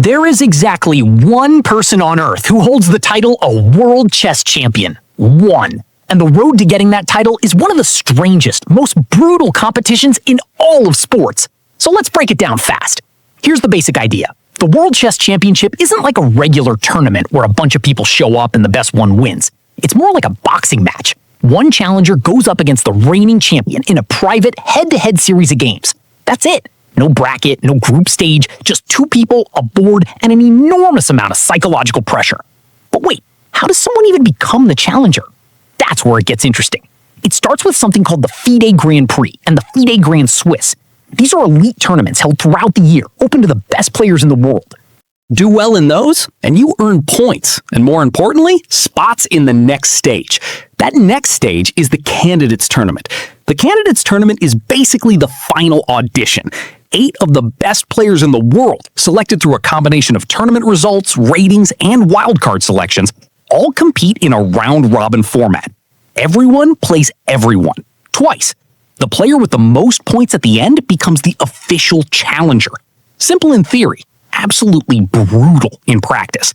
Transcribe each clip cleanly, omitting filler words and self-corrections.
There is exactly one person on Earth who holds the title a world chess champion. One. And the road to getting that title is one of the strangest, most brutal competitions in all of sports. So let's break it down fast. Here's the basic idea. The World Chess Championship isn't like a regular tournament where a bunch of people show up and the best one wins. It's more like a boxing match. One challenger goes up against the reigning champion in a private head-to-head series of games. That's it. No bracket, no group stage, just two people, a board, and an enormous amount of psychological pressure. But wait, how does someone even become the challenger? That's where it gets interesting. It starts with something called the FIDE Grand Prix and the FIDE Grand Swiss. These are elite tournaments held throughout the year, open to the best players in the world. Do well in those, and you earn points, and more importantly, spots in the next stage. That next stage is the Candidates Tournament. The Candidates Tournament is basically the final audition. 8 of the best players in the world, selected through a combination of tournament results, ratings, and wildcard selections, all compete in a round-robin format. Everyone plays everyone, twice. The player with the most points at the end becomes the official challenger. Simple in theory, absolutely brutal in practice.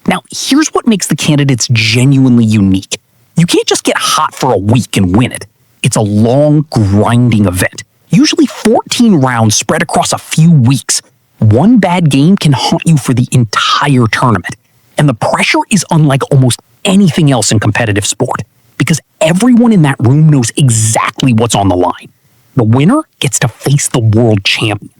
Now, here's what makes the Candidates genuinely unique. You can't just get hot for a week and win it. It's a long, grinding event. Usually 14 rounds spread across a few weeks. One bad game can haunt you for the entire tournament. And the pressure is unlike almost anything else in competitive sport, because everyone in that room knows exactly what's on the line. The winner gets to face the world champion.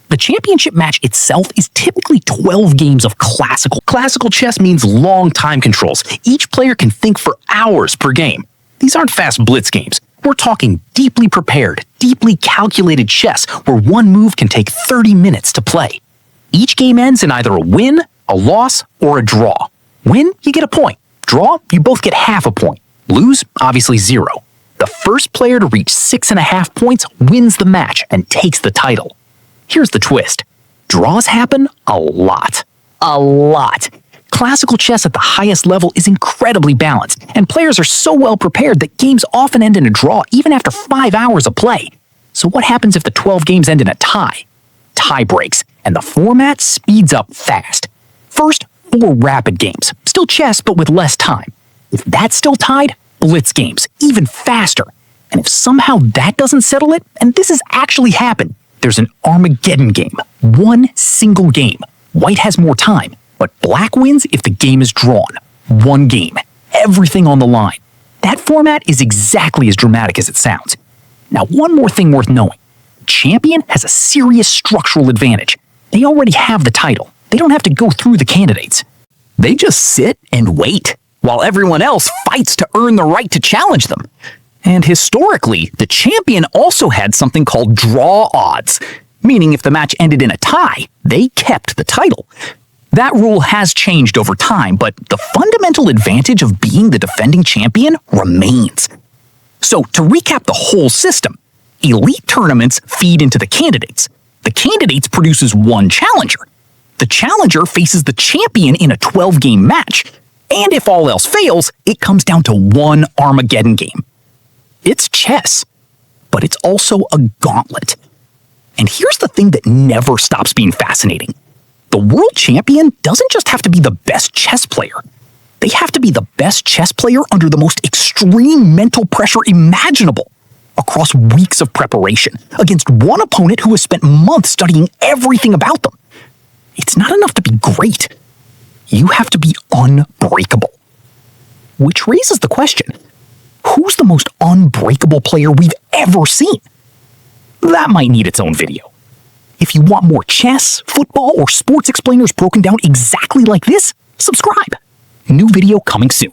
The championship match itself is typically 12 games of classical. Classical chess means long time controls. Each player can think for hours per game. These aren't fast blitz games. We're talking deeply prepared, deeply calculated chess where one move can take 30 minutes to play. Each game ends in either a win, a loss, or a draw. Win, you get a point. Draw, you both get half a point. Lose, obviously 0. The first player to reach 6.5 points wins the match and takes the title. Here's the twist. Draws happen a lot. A lot. Classical chess at the highest level is incredibly balanced, and players are so well prepared that games often end in a draw even after 5 hours of play. So what happens if the 12 games end in a tie? Tie breaks, and the format speeds up fast. First, 4 rapid games. Still chess, but with less time. If that's still tied, blitz games, even faster. And if somehow that doesn't settle it, and this has actually happened, there's an Armageddon game. One single game. White has more time, but black wins if the game is drawn. One game. Everything on the line. That format is exactly as dramatic as it sounds. Now, one more thing worth knowing. Champion has a serious structural advantage. They already have the title. They don't have to go through the candidates. They just sit and wait, while everyone else fights to earn the right to challenge them. And historically, the champion also had something called draw odds, meaning if the match ended in a tie, they kept the title. That rule has changed over time, but the fundamental advantage of being the defending champion remains. So, to recap the whole system, elite tournaments feed into the candidates. The candidates produces one challenger. The challenger faces the champion in a 12-game match. And if all else fails, it comes down to one Armageddon game. It's chess, but it's also a gauntlet. And here's the thing that never stops being fascinating. The world champion doesn't just have to be the best chess player. They have to be the best chess player under the most extreme mental pressure imaginable, across weeks of preparation, against one opponent who has spent months studying everything about them. It's not enough to be great. You have to be unbreakable. Which raises the question, who's the most unbreakable player we've ever seen? That might need its own video. If you want more chess, football, or sports explainers broken down exactly like this, subscribe. New video coming soon.